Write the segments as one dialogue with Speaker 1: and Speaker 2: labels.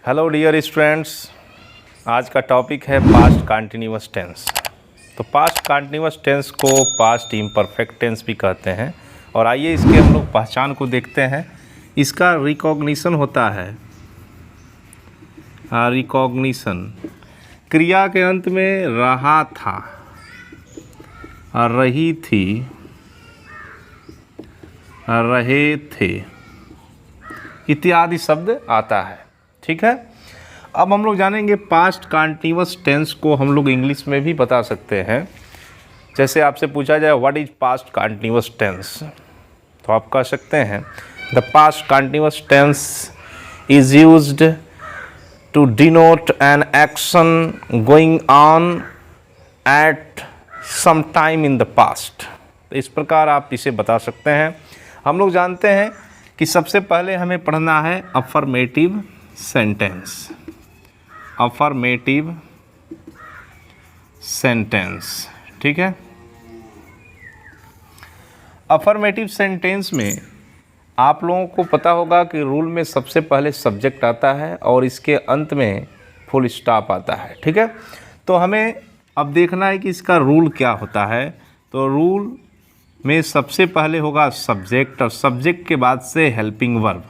Speaker 1: Hello dear students, आज का topic है पास्ट कंटिन्यूअस टेंस। तो पास्ट कंटिन्यूअस टेंस को पास्ट इम्परफेक्ट टेंस भी कहते हैं। और आइए इसके हम लोग पहचान को देखते हैं। इसका रिकॉग्निशन होता है, रिकॉग्निशन क्रिया के अंत में रहा था, रही थी, रहे थे इत्यादि शब्द आता है। ठीक है। अब हम लोग जानेंगे पास्ट कंटिन्यूअस टेंस को हम लोग इंग्लिश में भी बता सकते हैं। जैसे आपसे पूछा जाए what is past continuous tense, तो आप कह सकते हैं the past continuous tense is used to denote an action going on at some time in the past. इस प्रकार आप इसे बता सकते हैं। हम लोग जानते हैं कि सबसे पहले हमें पढ़ना है अफर्मेटिव सेंटेंस। अफर्मेटिव सेंटेंस, ठीक है। अफर्मेटिव सेंटेंस में आप लोगों को पता होगा कि रूल में सबसे पहले सब्जेक्ट आता है और इसके अंत में फुल स्टॉप आता है। ठीक है। तो हमें अब देखना है कि इसका रूल क्या होता है। तो रूल में सबसे पहले होगा सब्जेक्ट और सब्जेक्ट के बाद से हेल्पिंग वर्ब।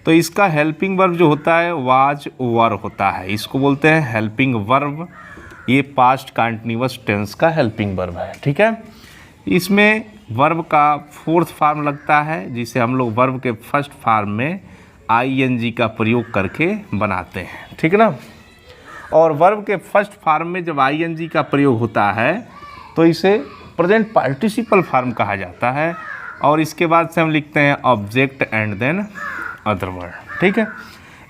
Speaker 1: तो इसका हेल्पिंग वर्ब जो होता है वाज वर होता है, इसको बोलते हैं हेल्पिंग वर्ब। ये पास्ट कंटिन्यूअस टेंस का हेल्पिंग वर्ब है। ठीक है। इसमें वर्ब का फोर्थ फॉर्म लगता है, जिसे हम लोग वर्ब के फर्स्ट फॉर्म में आईएनजी का प्रयोग करके बनाते हैं। ठीक है ना। और वर्ब के फर्स्ट फॉर्म में जब आईएनजी का प्रयोग होता है तो इसे प्रेजेंट पार्टिसिपल फॉर्म कहा जाता है। और इसके बाद से हम लिखते हैं object and then other word. ठीक है।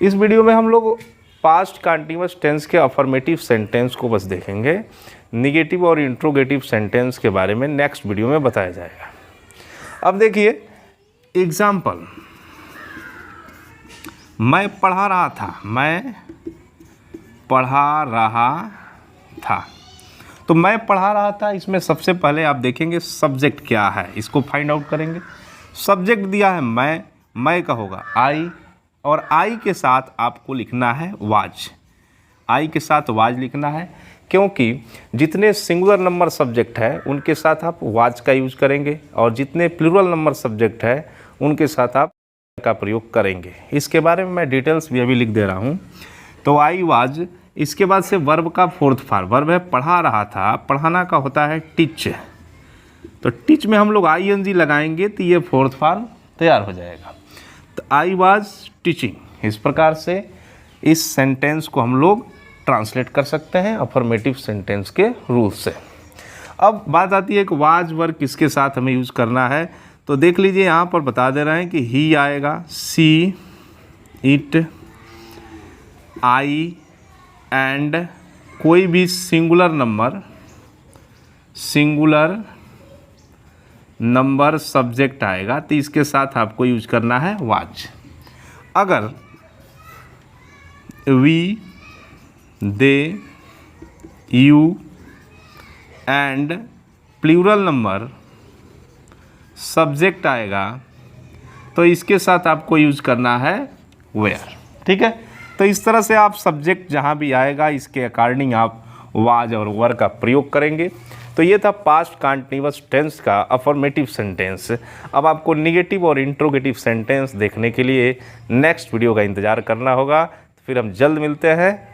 Speaker 1: इस वीडियो में हम लोग पास्ट कंटिन्यूअस टेंस के अफर्मेटिव सेंटेंस को बस देखेंगे। निगेटिव और इंट्रोगेटिव सेंटेंस के बारे में नेक्स्ट वीडियो में बताया जाएगा। अब देखिए एग्जाम्पल, मैं पढ़ा रहा था, मैं पढ़ा रहा था। तो मैं पढ़ा रहा था, इसमें सबसे पहले आप देखेंगे सब्जेक्ट क्या है, इसको फाइंड आउट करेंगे। सब्जेक्ट दिया है मैं का होगा आई, और आई के साथ आपको लिखना है वाज। आई के साथ वाज लिखना है, क्योंकि जितने सिंगुलर नंबर सब्जेक्ट है उनके साथ आप वाज का यूज करेंगे, और जितने प्लूरल नंबर सब्जेक्ट है उनके साथ आप का प्रयोग करेंगे। इसके बारे में मैं डिटेल्स भी अभी लिख दे रहा हूँ। तो आई वाज, इसके बाद से वर्ब का फोर्थ फॉर्म, वर्ब है पढ़ा रहा था, पढ़ाना का होता है टीच। तो टीच में हम लोग आईएनजी लगाएंगे तो ये फोर्थ फॉर्म तैयार हो जाएगा। तो आई वाज टीचिंग। इस प्रकार से इस सेंटेंस को हम लोग ट्रांसलेट कर सकते हैं अफर्मेटिव सेंटेंस के रूल से। अब बात आती है कि वाज वर्ब किसके साथ हमें यूज़ करना है। तो देख लीजिए यहाँ पर बता दे रहे हैं कि ही आएगा, सी, इट, आई एंड कोई भी सिंगुलर नंबर सब्जेक्ट आएगा तो इसके साथ आपको यूज करना है वाज। अगर we, they, you and plural number subject आएगा तो इसके साथ आपको यूज करना है वेयर। ठीक है। तो इस तरह से आप सब्जेक्ट जहाँ भी आएगा इसके अकॉर्डिंग आप वाज और वर का प्रयोग करेंगे। तो ये था पास्ट कंटिन्यूअस टेंस का अफर्मेटिव सेंटेंस। अब आपको निगेटिव और इंट्रोगेटिव सेंटेंस देखने के लिए नेक्स्ट वीडियो का इंतज़ार करना होगा। तो फिर हम जल्द मिलते हैं।